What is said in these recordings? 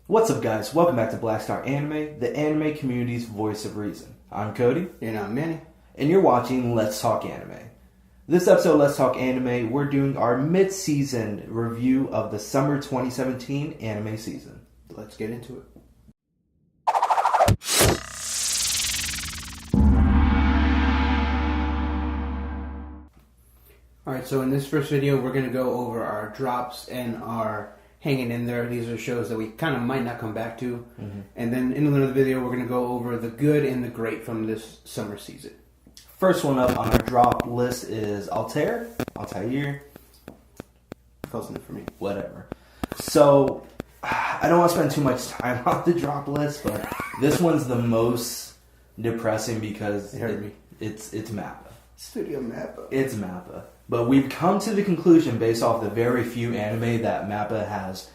What's up, guys? Welcome back to Black Star Anime, the anime community's voice of reason. I'm Cody. And I'm Manny. And you're watching Let's Talk Anime. This episode of Let's Talk Anime, we're doing our mid-season review of the summer 2017 anime season. Let's get into it. Alright, so in this first video, we're going to go over our drops and our hanging in there. These are shows that we kind of might not come back to. Mm-hmm. And then in another video, we're going to go over the good and the great from this summer season. First one up on our drop list is Altair. Close enough for me. Whatever. So, I don't want to spend too much time on the drop list, but this one's the most depressing because it hurt me. It's MAPPA. Studio MAPPA. It's MAPPA. But we've come to the conclusion, based off the very few anime that MAPPA has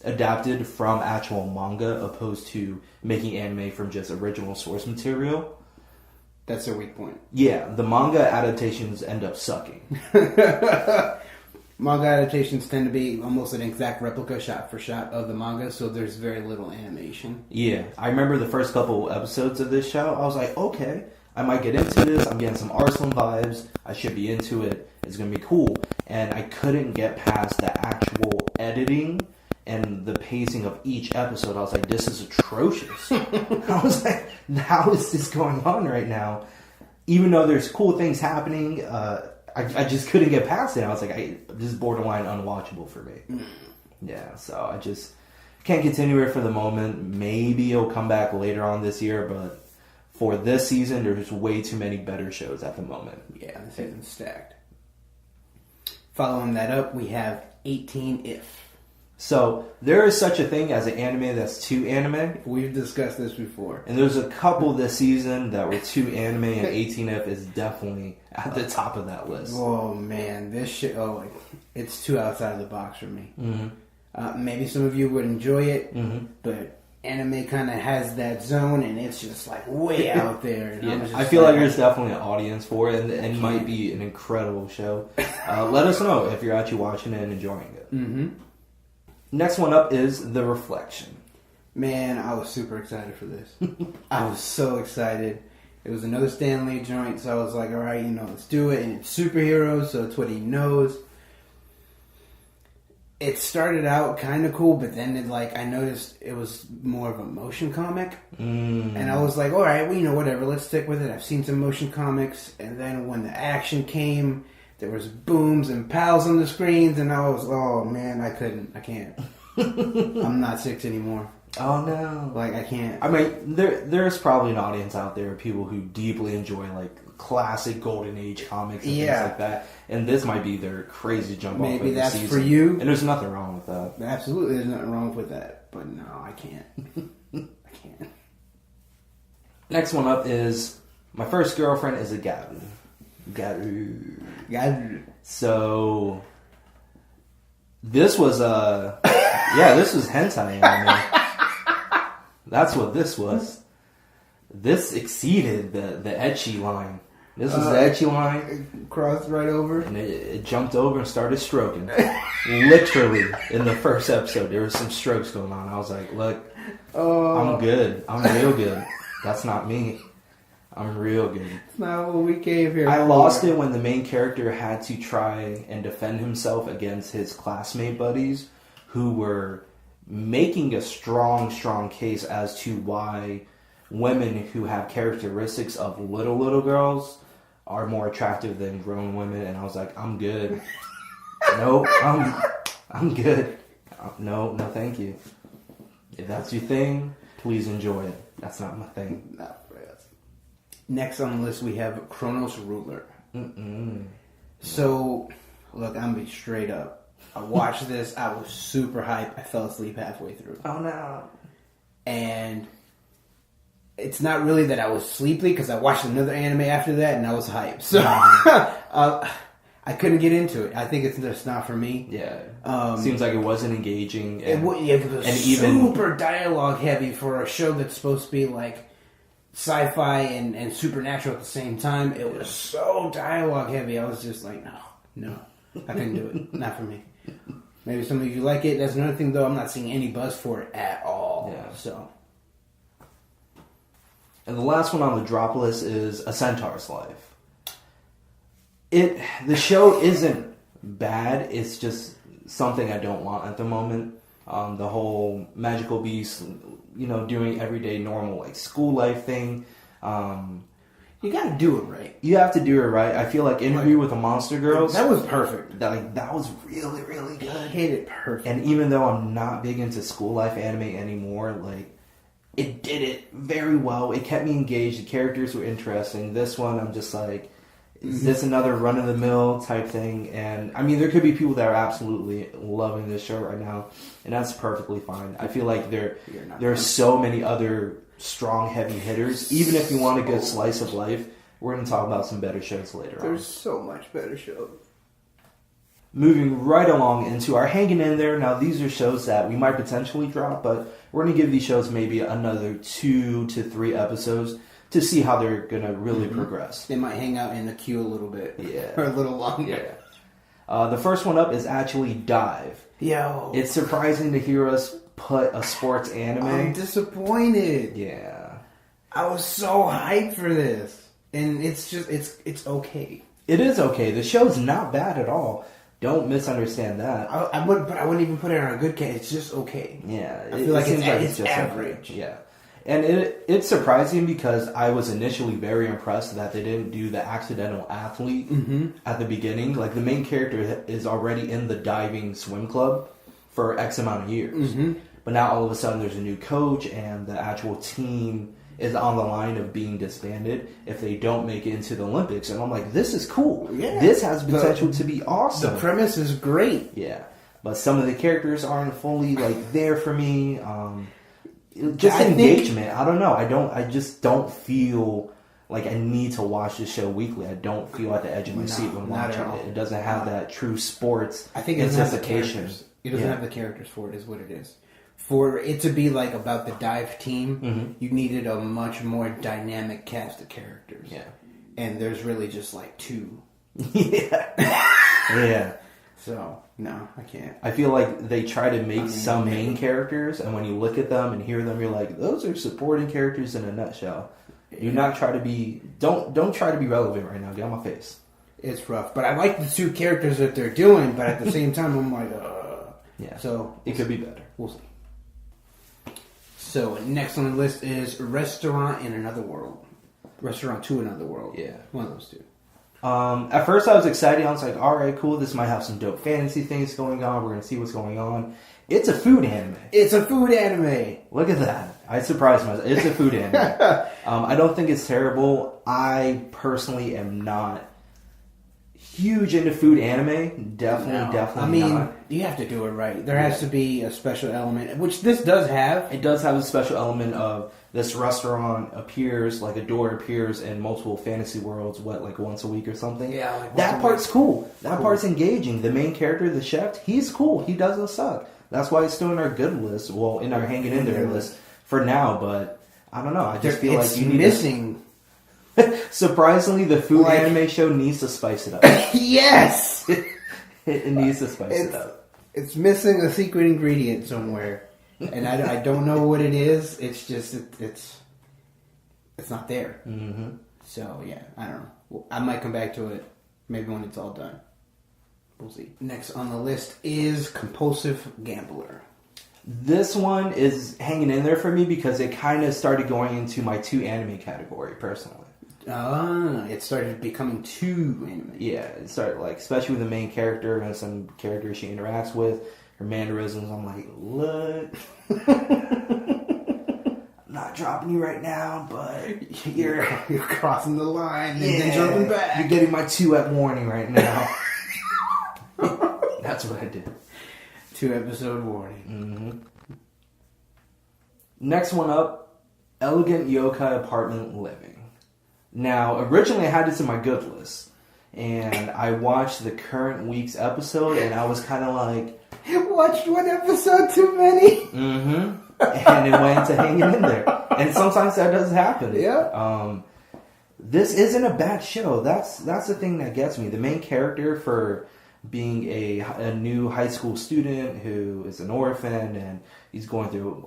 adapted from actual manga, opposed to making anime from just original source material. That's their weak point. Yeah, the manga adaptations end up sucking. Manga adaptations tend to be almost an exact replica, shot for shot, of the manga, so there's very little animation. Yeah, I remember the first couple episodes of this show, I was like, okay, I might get into this, I'm getting some Arslan vibes, I should be into it, it's going to be cool. And I couldn't get past the actual editing and the pacing of each episode. I was like, this is atrocious. I was like, how is this going on right now? Even though there's cool things happening, I just couldn't get past it. I was like, this is borderline unwatchable for me. Yeah, so I just can't continue it for the moment. Maybe it'll come back later on this year, but for this season, there's way too many better shows at the moment. Yeah, the season's stacked. Following that up, we have 18 If. So, there is such a thing as an anime that's too anime. We've discussed this before. And there's a couple this season that were too anime, and 18F is definitely at the top of that list. Oh, man. This shit, it's too outside of the box for me. Mm-hmm. Maybe some of you would enjoy it, but anime kind of has that zone, and it's just like way out there. And yeah, I feel like there's definitely an audience for it, and it might be an incredible show. Let us know if you're actually watching it and enjoying it. Mm-hmm. Next one up is The Reflection. Man, I was super excited for this. I was so excited. It was another Stan Lee joint, so I was like, alright, let's do it. And it's superheroes, so it's what he knows. It started out kind of cool, but then I noticed it was more of a motion comic. And I was like, alright, well, whatever, let's stick with it. I've seen some motion comics. And then when the action came, there was booms and pals on the screens, and I was, oh man, I can't. I'm not 6 anymore. Oh no. I can't. I mean, there's probably an audience out there of people who deeply enjoy, classic Golden Age comics and things like that. And this might be their crazy jump off of the season. Maybe that's for you. And there's nothing wrong with that. Absolutely, there's nothing wrong with that. But no, I can't. I can't. Next one up is My First Girlfriend is a Garu. So, this was this was hentai anime. That's what this was. This exceeded the ecchi line. This was the ecchi line. It crossed right over. And it jumped over and started stroking. Literally, in the first episode, there was some strokes going on. I was like, look, I'm good. I'm real good. That's not me. I'm real good. It's not what we came here. I lost it when the main character had to try and defend himself against his classmate buddies who were making a strong case as to why women who have characteristics of little girls are more attractive than grown women. And I was like, I'm good. No, I'm good. No, thank you. If that's your thing, please enjoy it. That's not my thing. No. Next on the list, we have Chronos Ruler. So, look, I'm going to be straight up. I watched this. I was super hyped. I fell asleep halfway through. Oh, no. And it's not really that I was sleepy, because I watched another anime after that, and I was hyped. So, I couldn't get into it. I think it's just not for me. Yeah. Seems like it wasn't engaging. It was super dialogue heavy for a show that's supposed to be sci-fi and supernatural at the same time. It was so dialogue heavy. I was just like, no, I couldn't do it. Not for me. Maybe some of you like it. That's another thing, though. I'm not seeing any buzz for it at all. Yeah. So. And the last one on the drop list is A Centaur's Life. The show isn't bad. It's just something I don't want at the moment. The whole magical beast, doing everyday normal like school life thing. You gotta do it right. You have to do it right. I feel like Interview with the Monster Girls. That was perfect. That was really, really good. I hit it perfect. And even though I'm not big into school life anime anymore, like, it did it very well. It kept me engaged. The characters were interesting. This one, I'm just like, is this another run-of-the-mill type thing? And, I mean, there could be people that are absolutely loving this show right now, and that's perfectly fine. I feel like there are so many other strong, heavy hitters. Even if you want a good slice of life, we're going to talk about some better shows later on. There's so much better shows. Moving right along into our hanging in there. Now, these are shows that we might potentially drop, but we're going to give these shows maybe another 2 to 3 episodes to see how they're going to really progress. They might hang out in the queue a little bit. Yeah. Or a little longer. Yeah. The first one up is actually Dive. Yo. It's surprising to hear us put a sports anime. I'm disappointed. Yeah. I was so hyped for this. And it's just, it's okay. It is okay. The show's not bad at all. Don't misunderstand that. I wouldn't even put it on a good case. It's just okay. Yeah. I feel like it's just average. Okay. Yeah. And it's surprising because I was initially very impressed that they didn't do the accidental athlete at the beginning. Like, the main character is already in the diving swim club for X amount of years. But now all of a sudden there's a new coach and the actual team is on the line of being disbanded if they don't make it into the Olympics. And I'm like, this is cool. Yeah. This has potential to be awesome. The premise is great. Yeah. But some of the characters aren't fully, like, there for me. Just engagement. I don't know. I just don't feel like I need to watch this show weekly. I don't feel at the edge of my seat when watching it. It doesn't have that true sports anticipation. It doesn't have the characters for it, is what it is. For it to be like about the dive team, you needed a much more dynamic cast of characters. Yeah. And there's really just like 2. Yeah. So, no, I can't. I feel like they try to make some main characters, and when you look at them and hear them, you're like, those are supporting characters in a nutshell. Do not try to be... Don't try to be relevant right now. Get on my face. It's rough. But I like the 2 characters that they're doing, but at the same time, I'm like, Yeah. So... It could be better. We'll see. So, next on the list is Restaurant in Another World. Restaurant to Another World. Yeah. One of those 2. At first I was excited. I was like, alright, cool. This might have some dope fantasy things going on. We're going to see what's going on. It's a food anime. It's a food anime. Look at that. I surprised myself. It's a food anime. I don't think it's terrible. I personally am not huge into food anime. Definitely I mean, not. You have to do it right. There has to be a special element, which this does have. It does have a special element of this restaurant appears, like a door appears in multiple fantasy worlds, like once a week or something? Yeah. Like that part's cool. That part's engaging. The main character, the chef, he's cool. He doesn't suck. That's why it's still in our good list. Well, in our hanging in there list for now, but I don't know. I just feel like you need missing. Surprisingly, the food anime show needs to spice it up. Yes! It needs to spice it up. It's missing a secret ingredient somewhere. And I don't know what it is. It's just, it's not there. Mm-hmm. So, yeah, I don't know. Well, I might come back to it maybe when it's all done. We'll see. Next on the list is Compulsive Gambler. This one is hanging in there for me because it kind of started going into my 2 anime category, personally. It started becoming 2 anime. Yeah, it started, like, especially with the main character and some characters she interacts with, her mannerisms. I'm like, look, I'm not dropping you right now, but you're crossing the line and then jumping back. You're getting my 2-ep warning right now. That's what I did. 2-episode warning. Mm-hmm. Next one up, Elegant Yokai Apartment Living. Now, originally I had this in my good list, and I watched the current week's episode, and I was kind of like... Watched one episode too many? Mm-hmm. And it went to hanging in there. And sometimes that does happen. Yeah. This isn't a bad show. That's the thing that gets me. The main character, for being a new high school student who is an orphan, and he's going through,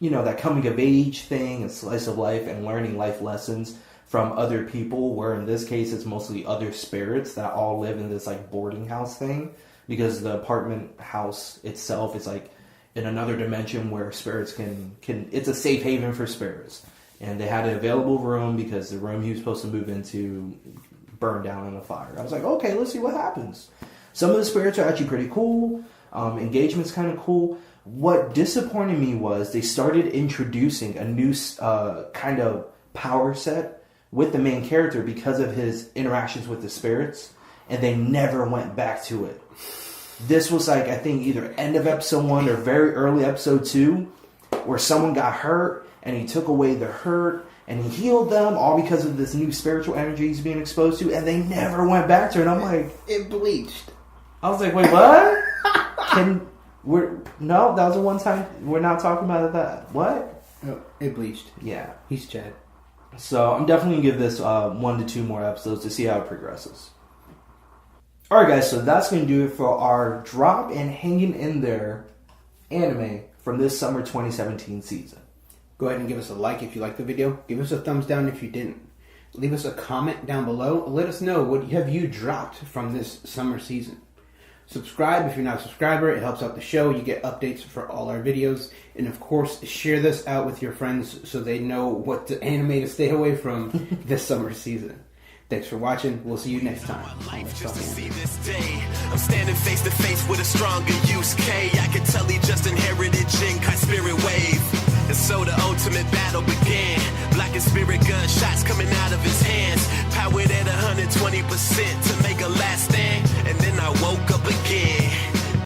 that coming of age thing and slice of life and learning life lessons from other people, where in this case it's mostly other spirits that all live in this like boarding house thing, because the apartment house itself is like in another dimension where spirits can it's a safe haven for spirits. And they had an available room because the room he was supposed to move into burned down in a fire. I was like, okay, let's see what happens. Some of the spirits are actually pretty cool. Engagement's kind of cool. What disappointed me was they started introducing a new kind of power set with the main character because of his interactions with the spirits, and they never went back to it. This was like, I think, either end of episode 1 or very early episode 2, where someone got hurt, and he took away the hurt, and he healed them, all because of this new spiritual energy he's being exposed to, and they never went back to it. And I'm like... It bleached. I was like, wait, what? No, that was a one-time... We're not talking about that. What? Oh, it bleached. Yeah. He's Chad. So I'm definitely going to give this 1 to 2 more episodes to see how it progresses. Alright guys, so that's going to do it for our drop and hanging in there anime from this summer 2017 season. Go ahead and give us a like if you liked the video. Give us a thumbs down if you didn't. Leave us a comment down below. Let us know what have you dropped from this summer season. Subscribe if you're not a subscriber. It helps out the show. You get updates for all our videos. And of course, share this out with your friends so they know what anime to stay away from this summer season. Thanks for watching. We'll see you next time. Just to see this day, I'm standing face to face with a stronger use K. I could tell he just inherited Jinkai spirit wave. And so the ultimate battle began. Black and spirit gunshots coming out of his hands. Powered at 120% to make a last stand. And then I woke up again.